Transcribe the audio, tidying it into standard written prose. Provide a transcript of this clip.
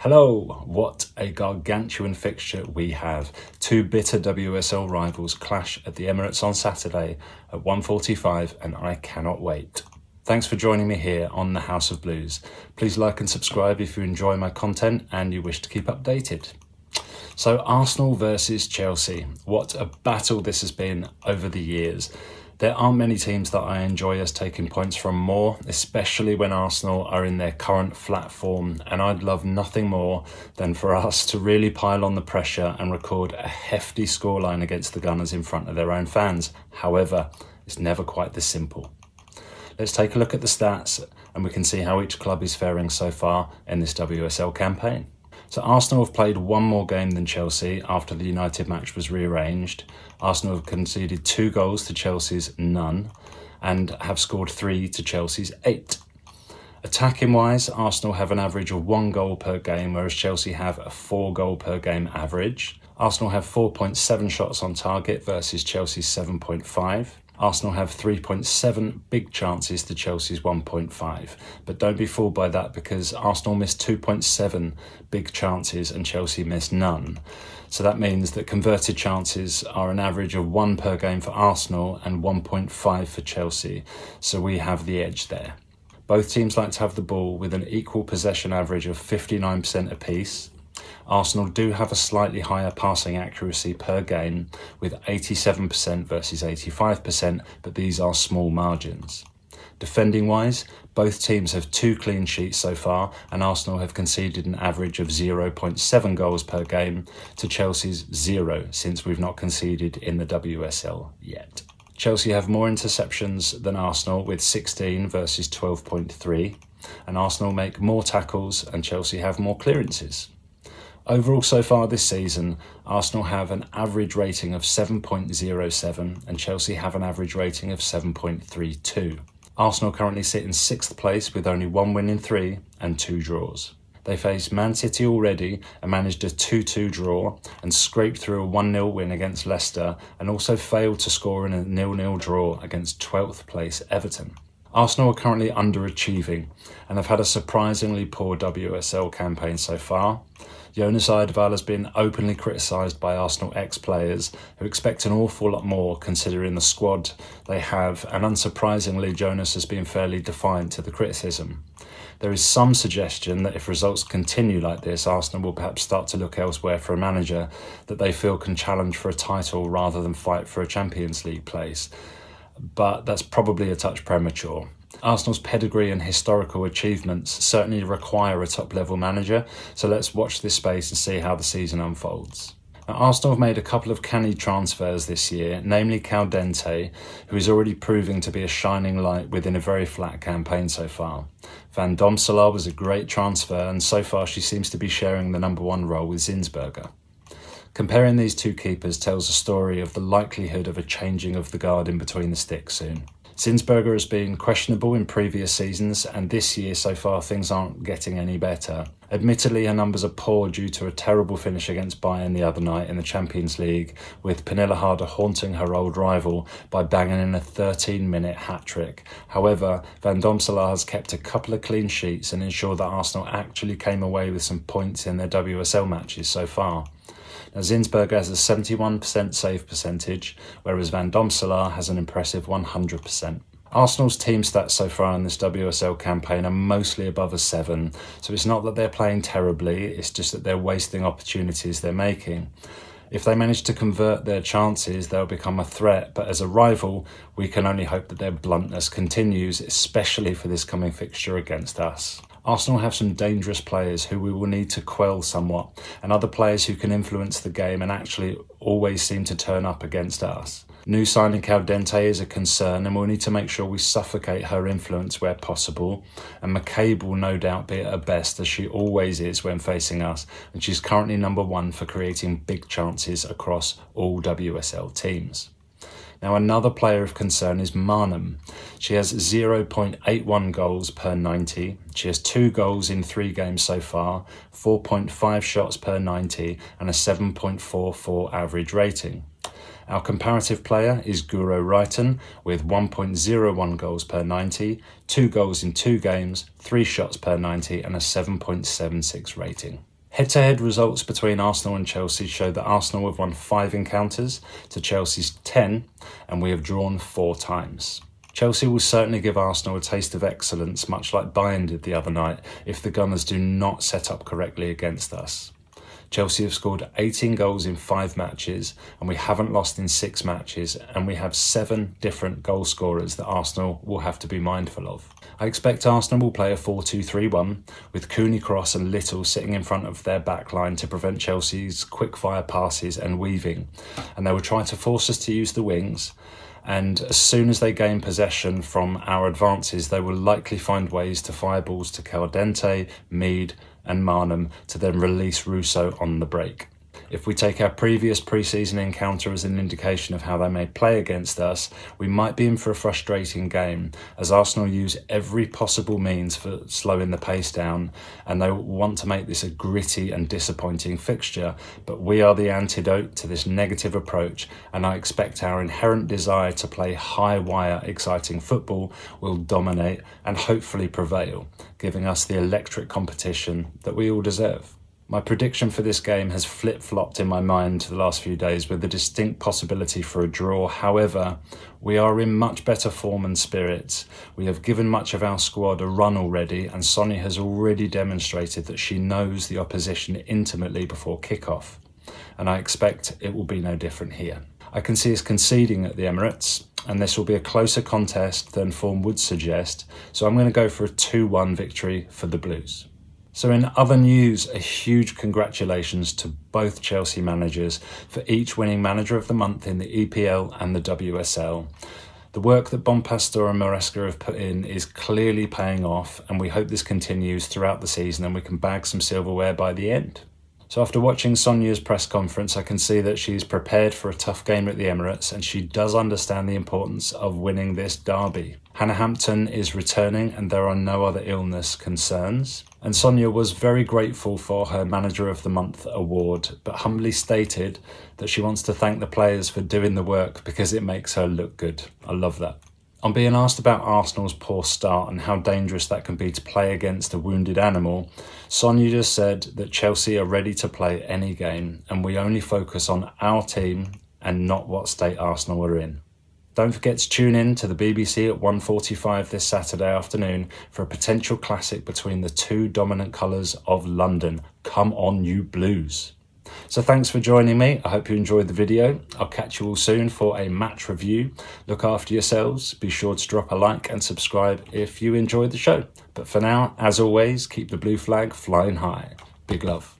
Hello, what a gargantuan fixture we have. Two bitter WSL rivals clash at the Emirates on Saturday at 1:45 and I cannot wait. Thanks for joining me here on the House of Blues. Please like and subscribe if you enjoy my content and you wish to keep updated. So Arsenal versus Chelsea. What a battle this has been over the years. There aren't many teams that I enjoy us taking points from more, especially when Arsenal are in their current flat form, and I'd love nothing more than for us to really pile on the pressure and record a hefty scoreline against the Gunners in front of their own fans. However, it's never quite this simple. Let's take a look at the stats and we can see how each club is faring so far in this WSL campaign. So Arsenal have played one more game than Chelsea after the United match was rearranged. Arsenal have conceded 2 goals to Chelsea's none and have scored 3 to Chelsea's 8. Attacking wise, Arsenal have an average of 1 goal per game, whereas Chelsea have a 4 goal per game average. Arsenal have 4.7 shots on target versus Chelsea's 7.5. Arsenal have 3.7 big chances to Chelsea's 1.5. But don't be fooled by that because Arsenal missed 2.7 big chances and Chelsea missed none. So that means that converted chances are an average of 1 per game for Arsenal and 1.5 for Chelsea. So we have the edge there. Both teams like to have the ball with an equal possession average of 59% apiece. Arsenal do have a slightly higher passing accuracy per game with 87% versus 85%, but these are small margins. Defending wise, both teams have 2 clean sheets so far and Arsenal have conceded an average of 0.7 goals per game to Chelsea's 0 since we've not conceded in the WSL yet. Chelsea have more interceptions than Arsenal with 16 versus 12.3 and Arsenal make more tackles and Chelsea have more clearances. Overall so far this season, Arsenal have an average rating of 7.07 and Chelsea have an average rating of 7.32. Arsenal currently sit in 6th place with only 1 win in 3 and 2 draws. They faced Man City already and managed a 2-2 draw and scraped through a 1-0 win against Leicester and also failed to score in a 0-0 draw against 12th place Everton. Arsenal are currently underachieving and have had a surprisingly poor WSL campaign so far. Jonas Eidevall has been openly criticised by Arsenal ex-players who expect an awful lot more considering the squad they have, and unsurprisingly Jonas has been fairly defiant to the criticism. There is some suggestion that if results continue like this, Arsenal will perhaps start to look elsewhere for a manager that they feel can challenge for a title rather than fight for a Champions League place. But that's probably a touch premature. Arsenal's pedigree and historical achievements certainly require a top-level manager, so let's watch this space and see how the season unfolds. Now, Arsenal have made a couple of canny transfers this year, namely Caldente, who is already proving to be a shining light within a very flat campaign so far. Van Domselaar was a great transfer, and so far she seems to be sharing the number 1 role with Zinsberger. Comparing these 2 keepers tells a story of the likelihood of a changing of the guard in between the sticks soon. Zinsberger has been questionable in previous seasons and this year so far things aren't getting any better. Admittedly her numbers are poor due to a terrible finish against Bayern the other night in the Champions League, with Pernille Harder haunting her old rival by banging in a 13-minute hat-trick. However, Van Domselaar has kept a couple of clean sheets and ensured that Arsenal actually came away with some points in their WSL matches so far. Now, Zinsberger has a 71% save percentage, whereas Van Domselaar has an impressive 100%. Arsenal's team stats so far in this WSL campaign are mostly above a 7, so it's not that they're playing terribly, it's just that they're wasting opportunities they're making. If they manage to convert their chances, they'll become a threat, but as a rival, we can only hope that their bluntness continues, especially for this coming fixture against us. Arsenal have some dangerous players who we will need to quell somewhat, and other players who can influence the game and actually always seem to turn up against us. New signing Caldente is a concern and we'll need to make sure we suffocate her influence where possible, and McCabe will no doubt be at her best as she always is when facing us, and she's currently number 1 for creating big chances across all WSL teams. Now another player of concern is Marnham. She has 0.81 goals per 90. She has 2 goals in 3 games so far, 4.5 shots per 90 and a 7.44 average rating. Our comparative player is Guro Reiten with 1.01 goals per 90, 2 goals in 2 games, 3 shots per 90 and a 7.76 rating. Head-to-head results between Arsenal and Chelsea show that Arsenal have won 5 encounters to Chelsea's 10, and we have drawn 4 times. Chelsea will certainly give Arsenal a taste of excellence, much like Bayern did the other night, if the Gunners do not set up correctly against us. Chelsea have scored 18 goals in 5 matches, and we haven't lost in 6 matches, and we have 7 different goal scorers that Arsenal will have to be mindful of. I expect Arsenal will play a 4-2-3-1, with Cooney, Cross and Little sitting in front of their back line to prevent Chelsea's quick-fire passes and weaving, and they will try to force us to use the wings, and as soon as they gain possession from our advances, they will likely find ways to fire balls to Caldente, Mead and Marnham to then release Russo on the break. If we take our previous pre-season encounter as an indication of how they may play against us, we might be in for a frustrating game, as Arsenal use every possible means for slowing the pace down, and they want to make this a gritty and disappointing fixture, but we are the antidote to this negative approach, and I expect our inherent desire to play high-wire, exciting football will dominate and hopefully prevail, giving us the electric competition that we all deserve. My prediction for this game has flip-flopped in my mind the last few days with the distinct possibility for a draw. However, we are in much better form and spirits. We have given much of our squad a run already, and Sonia has already demonstrated that she knows the opposition intimately before kick-off, and I expect it will be no different here. I can see us conceding at the Emirates, and this will be a closer contest than form would suggest, so I'm going to go for a 2-1 victory for the Blues. So in other news, a huge congratulations to both Chelsea managers for each winning Manager of the Month in the EPL and the WSL. The work that Bonpastor and Maresca have put in is clearly paying off, and we hope this continues throughout the season and we can bag some silverware by the end. So after watching Sonia's press conference, I can see that she's prepared for a tough game at the Emirates, and she does understand the importance of winning this derby. Hannah Hampton is returning and there are no other illness concerns. And Sonia was very grateful for her Manager of the Month award, but humbly stated that she wants to thank the players for doing the work because it makes her look good. I love that. On being asked about Arsenal's poor start and how dangerous that can be to play against a wounded animal, Sonia just said that Chelsea are ready to play any game and we only focus on our team and not what state Arsenal are in. Don't forget to tune in to the BBC at 1:45 this Saturday afternoon for a potential classic between the 2 dominant colours of London. Come on, you Blues. So thanks for joining me. I hope you enjoyed the video. I'll catch you all soon for a match review. Look after yourselves. Be sure to drop a like and subscribe if you enjoyed the show. But for now, as always, keep the blue flag flying high. Big love.